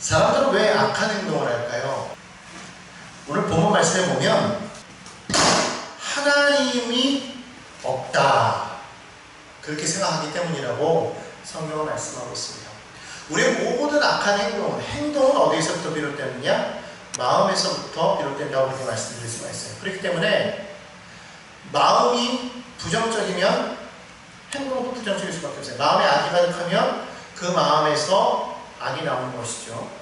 사람들은 왜 악한 행동을 할까요? 오늘 본문 말씀에 보면 하나님이 없다 그렇게 생각하기 때문이라고 성경은 말씀하고 있습니다. 우리의 모든 악한 행동은 어디에서부터 비롯되느냐? 마음에서부터 비롯된다고 그렇게 말씀드릴 수가 있어요. 그렇기 때문에 마음이 부정적이면 행동도 부정적일 수밖에 없어요. 마음에 악이 가득하면 그 마음에서 악이 나오는 것이죠.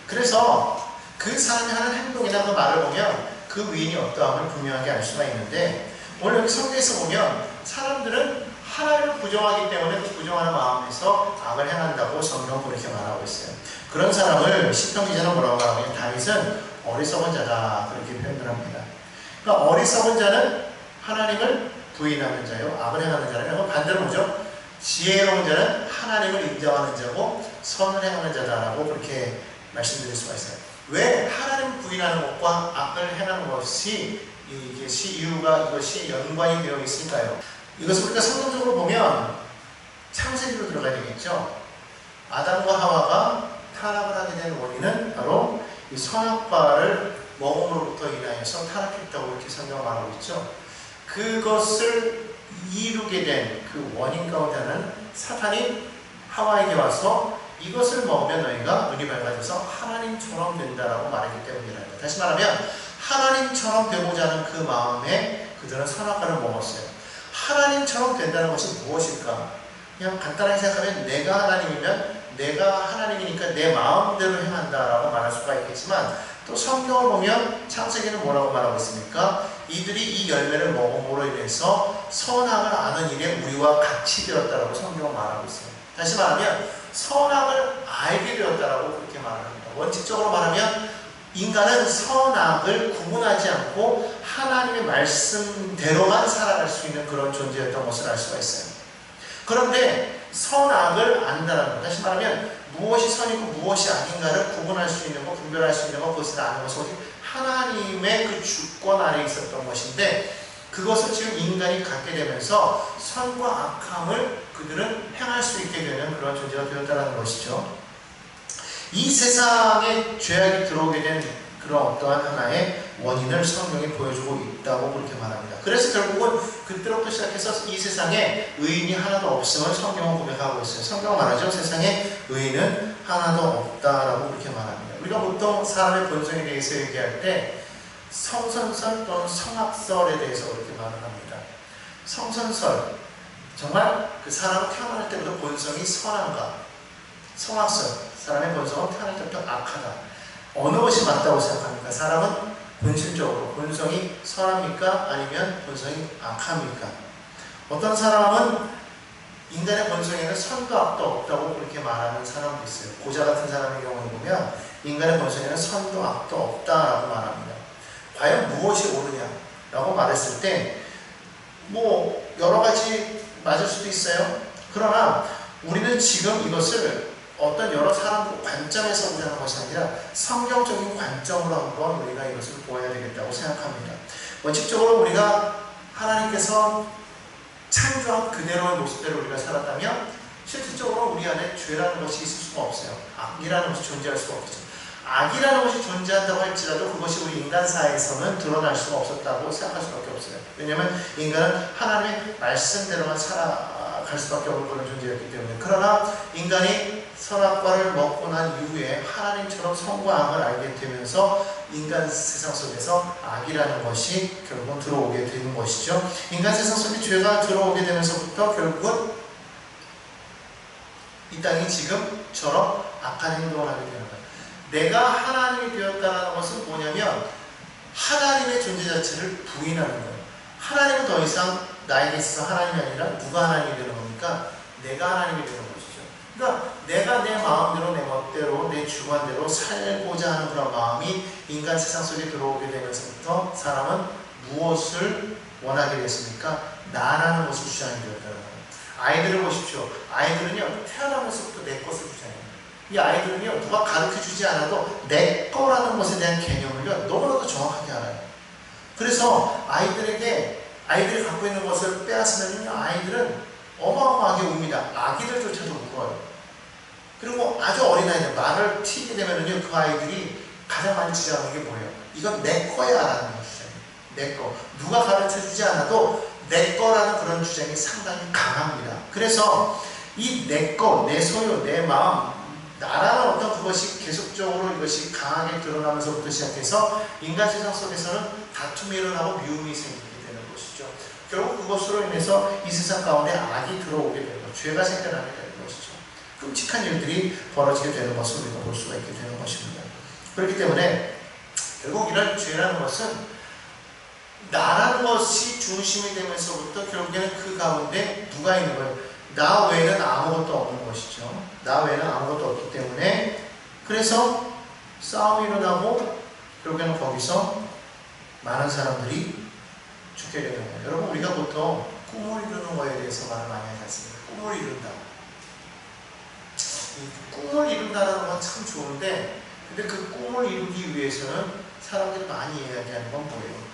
그래서 그 사람이 하는 행동이나 그 말을 보면 그 위인이 어떠함을 분명하게 알 수가 있는데, 오늘 여기 성경에서 보면 사람들은 하나님을 부정하기 때문에 그 부정하는 마음에서 악을 행한다고 성경은 그렇게 말하고 있어요. 그런 사람을 시편 기자는 뭐라고 말하냐면 다윗은 어리석은 자다 그렇게 표현을 합니다. 그러니까 어리석은 자는 하나님을 부인하는 자요, 악을 행하는 자라면 반대로 뭐죠? 지혜로운 자는 하나님을 인정하는 자고 선을 행하는 자다라고 그렇게 말씀드릴 수가 있어요. 왜 하나님을 부인하는 것과 악을 행하는 것이 이것이 연관이 되어 있을까요? 이것을 우리가 성경적으로 보면 창세기로 들어가야 되겠죠. 아담과 하와가 타락을 하게 된 원인은 바로 이 선악과를 먹음으로부터 인하여서 타락했다고 이렇게 성경을 말하고 있죠. 그것을 이루게 된 그 원인 가운데 하나는 사탄이 하와에게 와서 이것을 먹으면 너희가 눈이 밝아져서 하나님처럼 된다라고 말했기 때문이랍니다. 다시 말하면 하나님처럼 되고자 하는 그 마음에 그들은 선악과를 먹었어요. 하나님처럼 된다는 것이 무엇일까? 그냥 간단하게 생각하면 내가 하나님이면 내가 하나님이니까 내 마음대로 행한다라고 말할 수가 있겠지만, 또 성경을 보면 창세기는 뭐라고 말하고 있습니까? 이들이 이 열매를 먹음으로 인해서 선악을 아는 일에 우리와 같이 되었다라고 성경은 말하고 있어요. 다시 말하면 선악을 알게 되었다라고 그렇게 말합니다. 원칙적으로 말하면 인간은 선악을 구분하지 않고 하나님의 말씀대로만 살아갈 수 있는 그런 존재였던 것을 알 수가 있어요. 그런데 선악을 안다는 것, 다시 말하면 무엇이 선이고 무엇이 악인가를 구분할 수 있는 것, 분별할 수 있는 것, 그것을 아는 것은 하나님의 그 주권 아래 있었던 것인데, 그것을 지금 인간이 갖게 되면서 선과 악함을 그들은 행할 수 있게 되는 그런 존재가 되었다는 것이죠. 이 세상에 죄악이 들어오게 된 그런 어떠한 하나의 원인을 성경이 보여주고 있다고 그렇게 말합니다. 그래서 결국은 그때로부터 시작해서 이 세상에 의인이 하나도 없음을 성경은 고백하고 있어요. 성경은 말하죠. 세상에 의인은 하나도 없다라고 그렇게 말합니다. 우리가 보통 사람의 본성에 대해서 얘기할 때 성선설 또는 성악설에 대해서 그렇게 말을 합니다. 성선설, 정말 그 사람은 태어날 때부터 본성이 선한가? 성악설, 사람의 본성은 태어날 때부터 악하다. 어느 것이 맞다고 생각합니까? 사람은 본질적으로 본성이 선합니까? 아니면 본성이 악합니까? 어떤 사람은 인간의 본성에는 선도 악도 없다고 그렇게 말하는 사람도 있어요. 고자 같은 사람의 경우에 보면 인간의 본성에는 선도 악도 없다라고 말합니다. 과연 무엇이 옳으냐라고 말했을 때 여러 가지 맞을 수도 있어요. 그러나 우리는 지금 이것을 어떤 여러 사람 관점에서 보자는 것이 아니라 성경적인 관점으로 한번 우리가 이것을 보아야 되겠다고 생각합니다. 원칙적으로 우리가 하나님께서 창조한 그대로의 모습대로 우리가 살았다면 실질적으로 우리 안에 죄라는 것이 있을 수가 없어요. 악이라는 것이 존재할 수가 없죠. 악이라는 것이 존재한다고 할지라도 그것이 우리 인간사에서는 드러날 수가 없었다고 생각할 수밖에 없어요. 왜냐하면 인간은 하나님의 말씀대로만 살아갈 수밖에 없는 그런 존재였기 때문에. 그러나 인간이 선악과를 먹고 난 이후에 하나님처럼 선과 악을 알게 되면서 인간 세상 속에서 악이라는 것이 결국은 들어오게 되는 것이죠. 인간 세상 속에 죄가 들어오게 되면서부터 결국은 이 땅이 지금처럼 악한 행동을 하게 되는 거예요. 내가 하나님이 되었다는 것은 뭐냐면 하나님의 존재 자체를 부인하는 거예요. 하나님은 더 이상 나에게 있어서 하나님이 아니라 누가 하나님이 되는 겁니까? 내가 하나님이 되는 것이죠. 그러니까 내가 내 마음대로, 내 멋대로, 내 주관대로 살고자 하는 그런 마음이 인간 세상 속에 들어오게 되면서부터 사람은 무엇을 원하게 됐습니까? 나라는 것을 주장하게 되었다는 거예요. 아이들을 보십시오. 아이들은요, 태어나면서부터 내 것을 주장해요. 이 아이들은요, 누가 가르쳐주지 않아도 내 거라는 것에 대한 개념을요, 너무나도 정확하게 알아요. 그래서 아이들이 갖고 있는 것을 빼앗으면요, 아이들은 어마어마하게 웁니다. 아기들조차도 울어요. 그리고 아주 어린 아이들, 말을 튀게 되면은요, 그 아이들이 가장 많이 주장하는 게 뭐예요? 이건 내 거야 라는 것이죠. 내 거. 누가 가르쳐 주지 않아도 내 거라는 그런 주장이 상당히 강합니다. 그래서 이 내 거, 내 소유, 내 마음, 나라는 어떤 그것이 계속적으로 이것이 강하게 드러나면서부터 시작해서 인간 세상 속에서는 다툼이 일어나고 미움이 생기게 되는 것이죠. 결국 그것으로 인해서 이 세상 가운데 악이 들어오게 되고 죄가 생겨나게 되는 것이죠. 끔찍한 일들이 벌어지게 되는 것을 우리가 볼 수가 있게 되는 것입니다. 그렇기 때문에 결국 이런 죄라는 것은 나라는 것이 중심이 되면서부터 결국에는 그 가운데 누가 있는 거예요? 나 외에는 아무것도 없는 것이죠. 나 외에는 아무것도 없기 때문에 그래서 싸움이 일어나고 결국에는 거기서 많은 사람들이 죽게 되는 거예요. 여러분 우리가 보통 꿈을 이루는 거에 대해서 말을 많이 하지 않습니까? 꿈을 이룬다. 꿈을 이룬다는 건 참 좋은데 근데 그 꿈을 이루기 위해서는 사람들이 많이 이야기하는 건 뭐예요?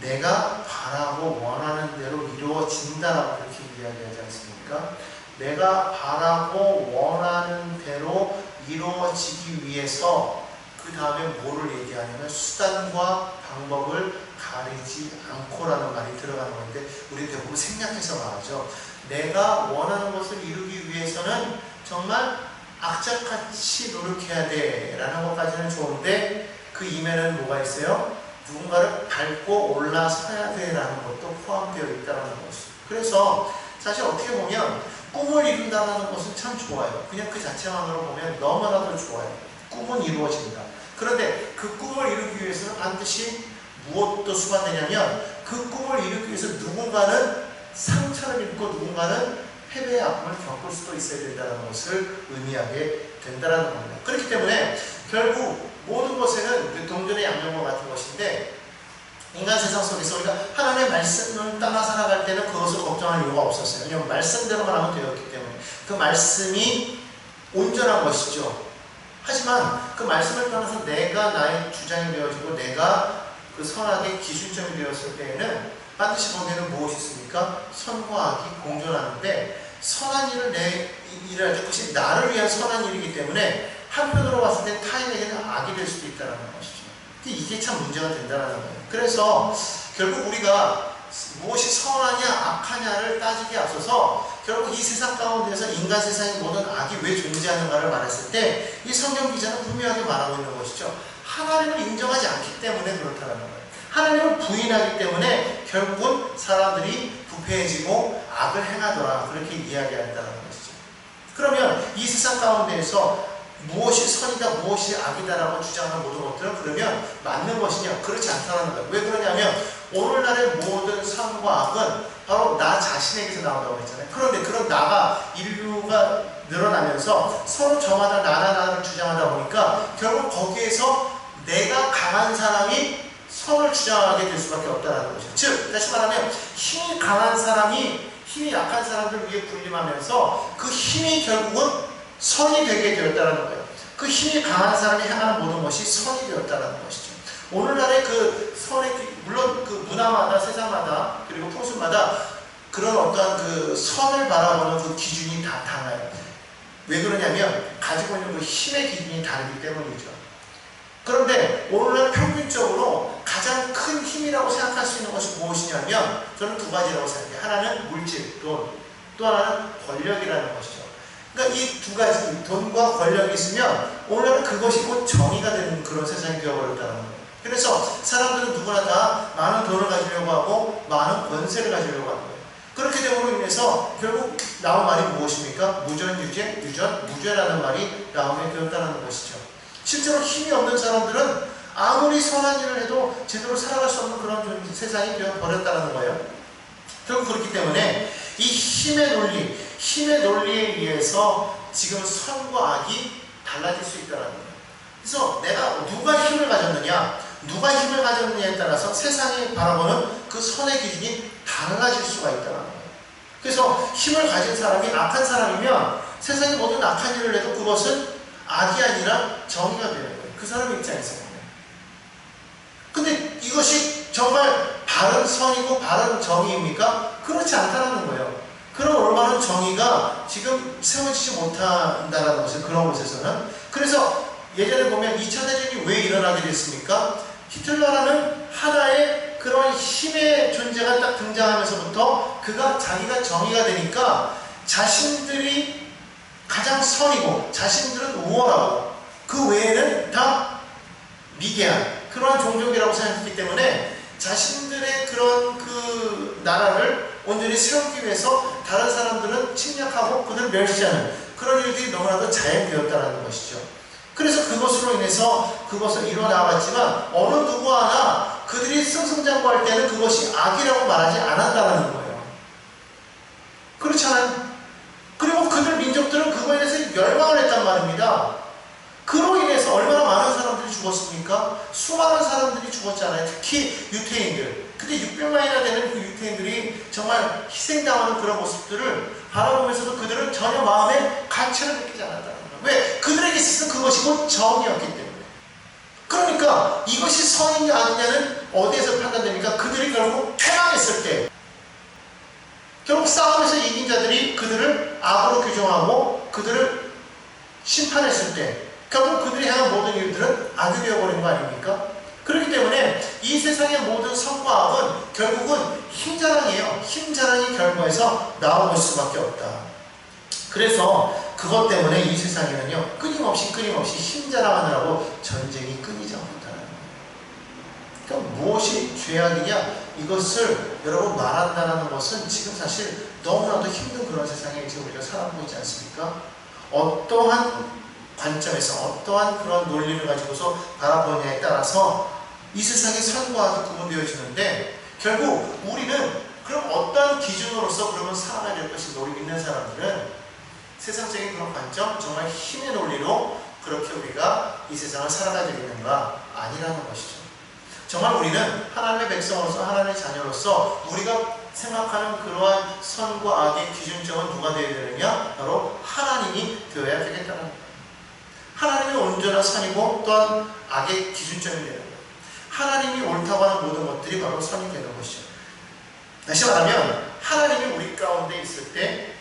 내가 바라고 원하는 대로 이루어진다라고 그렇게 이야기하지 않습니까? 내가 바라고 원하는 대로 이루어지기 위해서 그 다음에 뭐를 얘기하냐면 수단과 방법을 가리지 않고라는 말이 들어가는 건데 우리 대부분 생략해서 말하죠. 내가 원하는 것을 이루기 위해서는 정말 악착같이 노력해야 돼 라는 것까지는 좋은데 그 이면에는 뭐가 있어요? 누군가를 밟고 올라서야 돼라는 것도 포함되어 있다는 것이죠. 그래서 사실 어떻게 보면 꿈을 이룬다는 것은 참 좋아요. 그냥 그 자체만으로 보면 너무나도 좋아요. 꿈은 이루어진다. 그런데 그 꿈을 이루기 위해서는 반드시 무엇도 수반되냐면 그 꿈을 이루기 위해서 누군가는 상처를 입고 누군가는 패배의 아픔을 겪을 수도 있어야 된다는 것을 의미하게 된다는 겁니다. 그렇기 때문에 결국 모든 것에는 동전의 양면과 같은 것인데 인간 세상 속에서 우리가 하나님의 말씀을 따라 살아갈 때는 그것을 걱정할 이유가 없었어요. 왜냐하면 말씀대로만 하면 되었기 때문에 그 말씀이 온전한 것이죠. 하지만 그 말씀을 떠나서 내가 나의 주장이 되어지고 내가 그 선악의 기준점이 되었을 때에는 반드시 거기에는 무엇이 있습니까? 선과 악이 공존하는데 선한 일을 일할 때 그것이 나를 위한 선한 일이기 때문에 한편으로 봤을 때 타인에게는 악이 될 수도 있다는 것이죠. 이게 참 문제가 된다는 거예요. 그래서 결국 우리가 무엇이 선하냐 악하냐를 따지기에 앞서서 결국 이 세상 가운데서 인간 세상의 모든 악이 왜 존재하는가를 말했을 때 이 성경 기자는 분명하게 말하고 있는 것이죠. 하나님을 인정하지 않기 때문에 그렇다는 거예요. 하나님을 부인하기 때문에 결국은 사람들이 부패해지고 악을 행하더라 그렇게 이야기한다는 것이죠. 그러면 이 세상 가운데에서 무엇이 선이다 무엇이 악이다라고 주장하는 모든 것들은 그러면 맞는 것이냐? 그렇지 않다는 거예요. 왜 그러냐면 오늘날의 모든 선과 악은 바로 나 자신에게서 나온다고 했잖아요. 그런데 그런 나가 인류가 늘어나면서 서로 저마다 나를 주장하다 보니까 결국 거기에서 내가 강한 사람이 선을 주장하게 될 수밖에 없다는 것이죠. 즉 다시 말하면 힘이 강한 사람이 힘이 약한 사람들 위해 군림하면서 그 힘이 결국은 선이 되게 되었다는 거예요. 그 힘이 강한 사람이 행하는 모든 것이 선이 되었다는 것이죠. 오늘날의 그 선의 물론 그 문화마다 세상마다 그리고 풍습마다 그런 어떠한 그 선을 바라보는 그 기준이 다 달라요. 왜 그러냐면 가지고 있는 그 힘의 기준이 다르기 때문이죠. 그런데 오늘날 평균적으로 가장 큰 힘이라고 생각할 수 있는 것이 무엇이냐면 저는 두 가지라고 생각해요. 하나는 물질, 돈, 또 하나는 권력이라는 것이죠. 그러니까 이 두 가지, 돈과 권력이 있으면 오늘날은 그것이 곧 정의가 되는 그런 세상이 되어버렸다는 거예요. 그래서 사람들은 누구나 다 많은 돈을 가지려고 하고 많은 권세를 가지려고 하는 거예요. 그렇게 됨으로 인해서 결국 나온 말이 무엇입니까? 무전유죄, 유전, 무죄라는 말이 나오게 되었다는 것이죠. 실제로 힘이 없는 사람들은 아무리 선한 일을 해도 제대로 살아갈 수 없는 그런 세상이 되어버렸다는 거예요. 결국 그렇기 때문에 이 힘의 논리, 힘의 논리에 의해서 지금 선과 악이 달라질 수 있다는 거예요. 그래서 내가 누가 힘을 가졌느냐, 누가 힘을 가졌느냐에 따라서 세상이 바라보는 그 선의 기준이 달라질 수가 있다는 거예요. 그래서 힘을 가진 사람이 악한 사람이면 세상의 모든 악한 일을 해도 그것은 악이 아니라 정의가 되는 거예요. 그 사람의 입장에서 보면. 근데 이것이 정말 바른 선이고 바른 정의입니까? 그렇지 않다는 거예요. 그런 올바른 정의가 지금 세워지지 못한다는 것을 그런 곳에서는. 그래서 예전에 보면 2차 대전이 왜 일어나게 됐습니까? 히틀러라는 하나의 그런 힘의 존재가 딱 등장하면서부터 그가 자기가 정의가 되니까 자신들이 가장 선이고 자신들은 우월하고 그 외에는 다 미개한 그러한 종족이라고 생각했기 때문에 자신들의 그런 그 나라를 온전히 세우기 위해서 다른 사람들은 침략하고 그들을 멸시하는 그런 일들이 너무나도 자행되었다는 것이죠. 그래서 그것으로 인해서 그것을 이뤄나갔지만 어느 누구 하나 그들이 승승장구할 때는 그것이 악이라고 말하지 않았다는 거예요. 그렇잖아요. 그리고 그들 민족들은 그거에 대해서 열망을 했단 말입니다. 그로 인해서 얼마나 많은 사람들이 죽었습니까? 수많은 사람들이 죽었잖아요. 특히 유태인들. 그때 600만이나 되는 그 유태인들이 정말 희생당하는 그런 모습들을 바라보면서도 그들은 전혀 마음에 가치를 느끼지 않았다는 거예요. 왜? 그들에게 있어서 그것이 곧 정이었기 때문에. 그러니까 이것이 선이냐 아니냐는 어디에서 판단됩니까? 그들이 결국 패망했을 때, 결국 싸움에서 이긴 자들이 그들을 악으로 규정하고 그들을 심판했을 때 결국 그들이 향한 모든 일들은 악이 되어버린 거 아닙니까? 그렇기 때문에 이 세상의 모든 선과 악은 결국은 힘자랑이에요. 힘자랑이 결과에서 나올 수밖에 없다. 그래서 그것 때문에 이 세상에는요 끊임없이 힘자랑하느라고 전쟁이 끊이지 않는다는 거예요. 그러니까 무엇이 죄악이냐 이것을 여러분 말한다는 것은 지금 사실 너무나도 힘든 그런 세상에 지금 우리가 살아가고 있지 않습니까? 어떠한 관점에서 어떠한 그런 논리를 가지고서 바라보느냐에 따라서 이 세상의 선과 악이 구분되어지는데 결국 우리는 그럼 어떠한 기준으로서 그러면 살아가야 될 것인가? 우리 믿는 사람들은 세상적인 그런 관점, 정말 힘의 논리로 그렇게 우리가 이 세상을 살아가야 되겠는가? 아니라는 것이죠. 정말 우리는 하나님의 백성으로서 하나님의 자녀로서 우리가 생각하는 그러한 선과 악의 기준점은 누가 되어야 되느냐? 바로 하나님이 되어야 되겠다는 거예요. 하나님이 온전한 선이고 또한 악의 기준점이 되는 거예요. 하나님이 옳다고 하는 모든 것들이 바로 선이 되는 것이죠. 다시 말하면 하나님이 우리 가운데 있을 때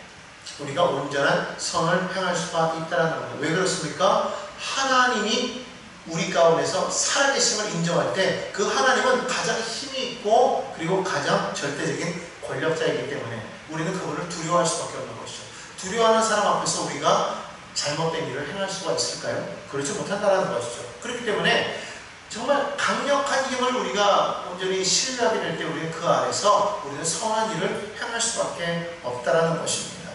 우리가 온전한 선을 행할 수가 있다는 거예요. 왜 그렇습니까? 하나님이 우리 가운데서 살아계심을 인정할 때 그 하나님은 가장 힘이 있고 그리고 가장 절대적인 권력자이기 때문에 우리는 그분을 두려워할 수밖에 없는 것이죠. 두려워하는 사람 앞에서 우리가 잘못된 일을 행할 수가 있을까요? 그렇지 못한다는 것이죠. 그렇기 때문에 정말 강력한 힘을 우리가 온전히 신뢰하게 될 때 우리는 그 아래서 우리는 선한 일을 행할 수밖에 없다는 것입니다.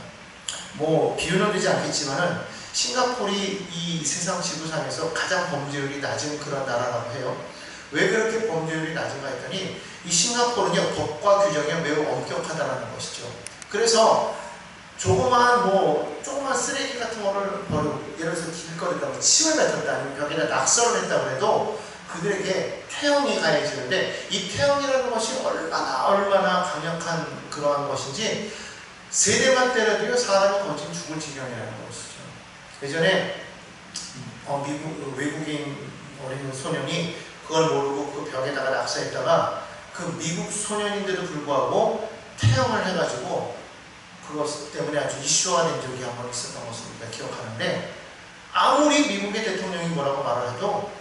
뭐 비유는 되지 않겠지만은 싱가포르이 이 세상 지구상에서 가장 범죄율이 낮은 그런 나라라고 해요. 왜 그렇게 범죄율이 낮은가 했더니 이 싱가포르는요 법과 규정이 매우 엄격하다는 것이죠. 그래서 조그만 쓰레기 같은 거를 버리고 예를 들어서 길거리에다 침을 뱉었다 아니면 벽에다 낙서를 했다고 해도 그들에게 태형이 가해지는데 이 태형이라는 것이 얼마나 강력한 그러한 것인지 세대만 때려도요 사람이 거진 죽을 지경이라는 것이죠. 예전에 미국 외국인 어린 소년이 그걸 모르고 그 벽에다가 낙서했다가 그 미국 소년인데도 불구하고 태형을 해가지고 그것 때문에 아주 이슈화 된 적이 한 번 있었던 것을 우리가 기억하는데 아무리 미국의 대통령이 뭐라고 말을 해도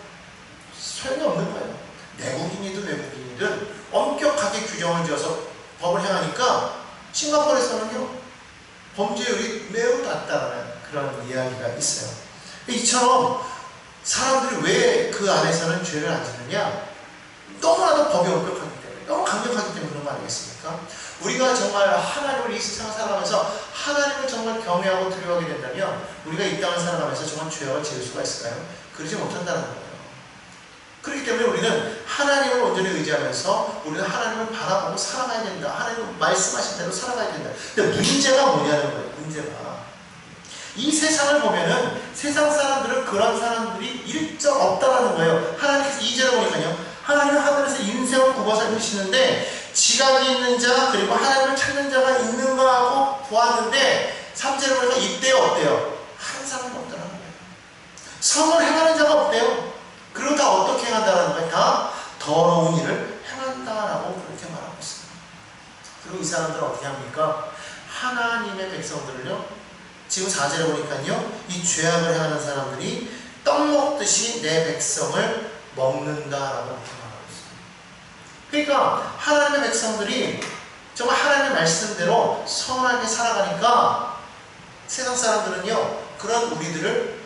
소용이 없는 거예요. 내국인이든 외국인이든 엄격하게 규정을 지어서 법을 행하니까 싱가포르에서는요 범죄율이 매우 낮다는 그런 이야기가 있어요. 이처럼 사람들이 왜 그 안에서는 죄를 안 짓느냐? 너무나도 법이 엄격하기 때문에 너무 강력하기 때문에 그런 거 아니겠습니까? 우리가 정말 하나님을 이 세상을 살아가면서 하나님을 정말 경외하고 두려워하게 된다면 우리가 이 땅을 살아가면서 정말 죄악을 지을 수가 있을까요? 그러지 못한다는 거예요. 그렇기 때문에 우리는 하나님을 온전히 의지하면서 우리는 하나님을 바라보고 살아가야 된다. 하나님 말씀하신 대로 살아가야 된다. 근데 문제가 뭐냐는 거예요. 문제가 이 세상을 보면은 세상 사람들은 그런 사람들이 일적 없다라는 거예요. 하나님께서 2절에 보니까요 하나님은 하늘에서 인생을 굽어 살리시는데 지각이 있는 자 그리고 하나님을 찾는 자가 있는가 하고 보았는데 3절에 보니까 이때 어때요? 한 사람도 없다는 거예요. 선을 행하는 자가 없대요. 그리고 다 어떻게 행한다는 거예요? 다 더러운 일을 행한다라고 그렇게 말하고 있습니다. 그리고 이 사람들은 어떻게 합니까? 하나님의 백성들을요, 지금 4절에 보니까요, 이 죄악을 행하는 사람들이 떡 먹듯이 내 백성을 먹는다라고 말하고 있어요. 그러니까 하나님의 백성들이 정말 하나님의 말씀대로 선하게 살아가니까 세상 사람들은요, 그런 우리들을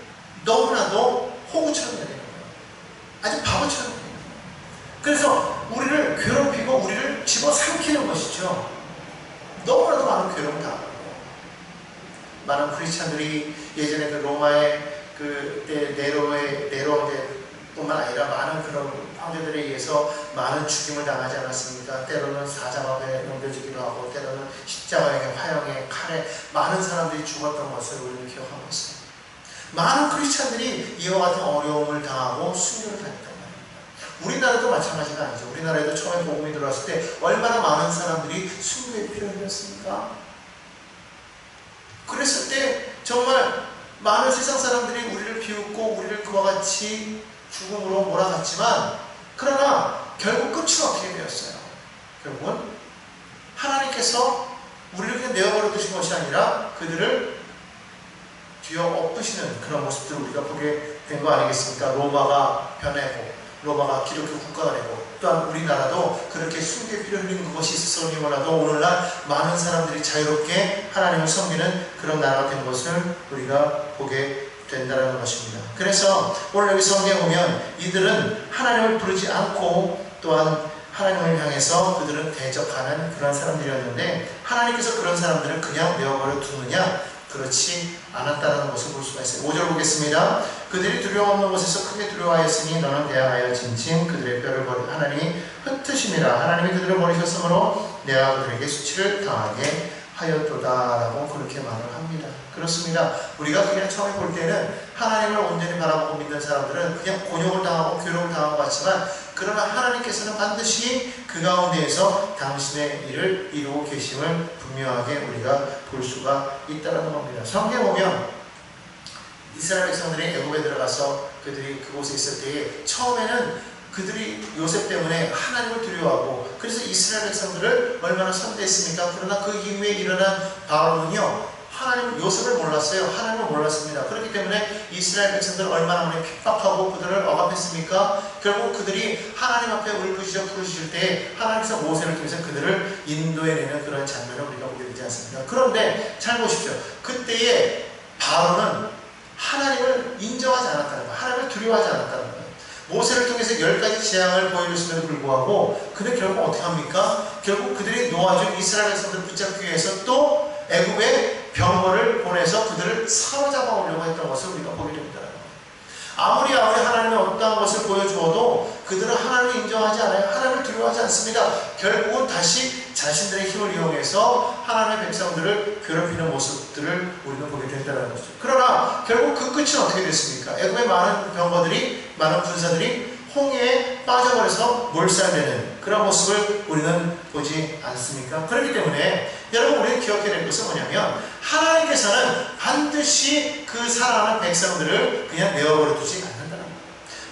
너무나도 호구처럼 여기는 거예요. 아주 바보처럼 여기는 거예요. 그래서 우리를 괴롭히고 우리를 집어삼키는 것이죠. 너무나도 많은 괴로움을 당하고, 많은 크리스찬들이 예전에 그 로마의 그때 네로 뿐만 아니라 많은 그런 황제들에 의해서 많은 죽임을 당하지 않았습니까? 때로는 사자밥에 넘겨주기도 하고, 때로는 십자가에, 화형에, 칼에 많은 사람들이 죽었던 것을 우리는 기억하고 있습니다. 많은 크리스찬들이 이와 같은 어려움을 당하고 순교를 당했단 말입니다. 우리나라도 마찬가지가 아니죠. 우리나라에도 처음에 복음이 들어왔을 때 얼마나 많은 사람들이 순교의 피를 흘렸습니까? 그랬을 때 정말 많은 세상 사람들이 우리를 비웃고 우리를 그와 같이 죽음으로 몰아갔지만, 그러나 결국 끝은 어떻게 되었어요? 결국은 하나님께서 우리를 그냥 내어버려 두신 것이 아니라 그들을 뒤어 엎으시는 그런 모습들을 우리가 보게 된 거 아니겠습니까? 로마가 변해고, 로마가 기독교 국가가 되고, 또한 우리나라도 그렇게 순교의 피를 흘린 그것이 있었으니 몰라도 오늘날 많은 사람들이 자유롭게 하나님을 섬기는 그런 나라가 된 것을 우리가 보게 된다는 것입니다. 그래서 오늘 여기 성경에 보면 이들은 하나님을 부르지 않고 또한 하나님을 향해서 그들은 대적하는 그런 사람들이었는데, 하나님께서 그런 사람들을 그냥 내어버려 두느냐? 그렇지 않았다는 것을 볼 수가 있어요. 5절 보겠습니다. 그들이 두려움 없는 곳에서 크게 두려워하였으니 너는 대항하여 진침 그들의 뼈를 하나님이 흩으심이라. 하나님이 그들을 버리셨으므로 내가 그들에게 수치를 당하게 하였도다라고 그렇게 말을 합니다. 그렇습니다. 우리가 그냥 처음에 볼 때는 하나님을 온전히 바라보고 믿는 사람들은 그냥 곤욕을 당하고 괴로움을 당한 것 같지만, 그러나 하나님께서는 반드시 그 가운데에서 당신의 일을 이루고 계심을 분명하게 우리가 볼 수가 있다는 겁니다. 성경에 보면 이스라엘 백성들이 애굽에 들어가서 그들이 그곳에 있을 때에 처음에는 그들이 요셉 때문에 하나님을 두려워하고, 그래서 이스라엘 백성들을 얼마나 선대했습니까? 그러나 그 이후에 일어난 바로는요, 하나님, 요셉을 몰랐어요. 하나님을 몰랐습니다. 그렇기 때문에 이스라엘 백성들을 얼마나 많이 핍박하고 그들을 억압했습니까? 결국 그들이 하나님 앞에 울부짖어 부르실 때 하나님께서 모세를 통해서 그들을 인도해내는 그런 장면을 우리가 보게 되지 않습니까? 그런데 잘 보십시오. 그때의 바로는 하나님을 인정하지 않았다는 거예요. 하나님을 두려워하지 않았다는 거예요. 모세를 통해서 10가지 재앙을 보여줬음에도 불구하고 그들 결국 어떻게 합니까? 결국 그들이 놓아준 이스라엘 백성들을 붙잡기 위해서 또 애굽에 병거를 보내서 그들을 사로잡아 오려고 했던 것을 우리가 보게 됩니다. 아무리 하나님의 어떠한 것을 보여주어도 그들은 하나님을 인정하지 않아요. 하나님을 두려워하지 않습니다. 결국은 다시 자신들의 힘을 이용해서 하나님의 백성들을 괴롭히는 모습들을 우리는 보게 된다는 것이죠. 그러나 결국 그 끝은 어떻게 됐습니까? 애굽의 많은 병거들이, 많은 군사들이 홍해에 빠져버려서 몰살되는 그런 모습을 우리는 보지 않습니까? 그렇기 때문에 여러분, 우리가 기억해야 될 것은 뭐냐면, 하나님께서는 반드시 그 사랑하는 백성들을 그냥 내어버려 두지 않는다는 거예요.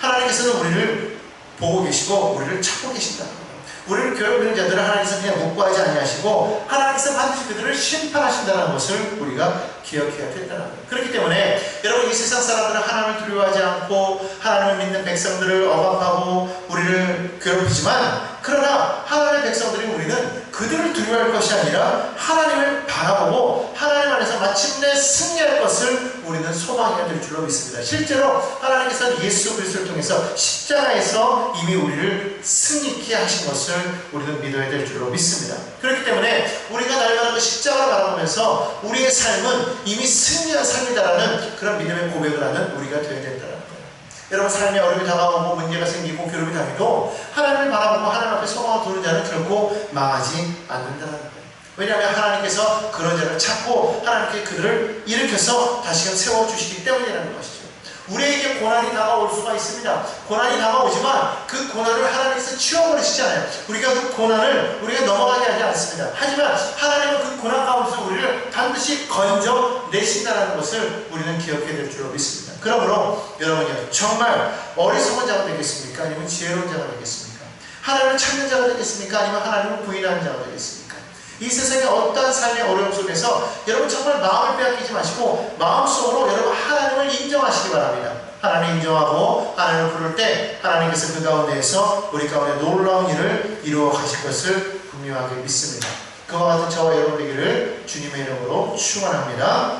하나님께서는 우리를 보고 계시고 우리를 찾고 계신다는 거예요. 우리를 괴롭히는 자들을 하나님께서 그냥 묵과하지 아니하시고 하나님께서 반드시 그들을 심판하신다는 것을 우리가 기억해야 된다는 거예요. 그렇기 때문에 여러분, 이 세상 사람들은 하나님을 두려워하지 않고 하나님을 믿는 백성들을 억압하고 우리를 괴롭히지만, 그러나 하나님의 백성들이 우리는 그들을 두려워할 것이 아니라 하나님을 바라보고 하나님 안에서 마침내 승리할 것을 우리는 소망해야 될 줄로 믿습니다. 실제로 하나님께서는 예수 그리스도를 통해서 십자가에서 이미 우리를 승리케 하신 것을 우리는 믿어야 될 줄로 믿습니다. 그렇기 때문에 우리가 날마다 그 십자가를 바라보면서 우리의 삶은 이미 승리한 삶이다라는 그런 믿음의 고백을 하는 우리가 되어야 된다는 거예요. 여러분, 삶에 어려움이 다가오고 문제가 생기고 괴롭이 당해도 하나님을 바라보고 하나님 앞에 소망을 두는 자는 결코 망하지 않는다는 거예요. 왜냐하면 하나님께서 그런 자를 찾고 하나님께 그들을 일으켜서 다시금 세워주시기 때문이라는 것이죠. 우리에게 고난이 다가올 수가 있습니다. 고난이 다가오지만 그 고난을 하나님께서 치워버리시잖아요. 우리가 그 고난을 우리가 넘어가게 하지 않습니다. 하지만 하나님은 그 고난 가운데서 우리를 반드시 건져내신다는 것을 우리는 기억해야 될 줄로 믿습니다. 그러므로 여러분이 정말 어리석은 자가 되겠습니까? 아니면 지혜로운 자가 되겠습니까? 하나님을 찾는 자가 되겠습니까? 아니면 하나님을 부인하는 자가 되겠습니까? 이 세상의 어떠한 삶의 어려움 속에서 여러분 정말 마음을 빼앗기지 마시고 마음속으로 여러분 하나님을 인정하시기 바랍니다. 하나님 인정하고 하나님을 부를 때 하나님께서 그 가운데에서 우리 가운데 놀라운 일을 이루어 가실 것을 분명하게 믿습니다. 그와 같은 저와 여러분 되기를 주님의 이름으로 축원합니다.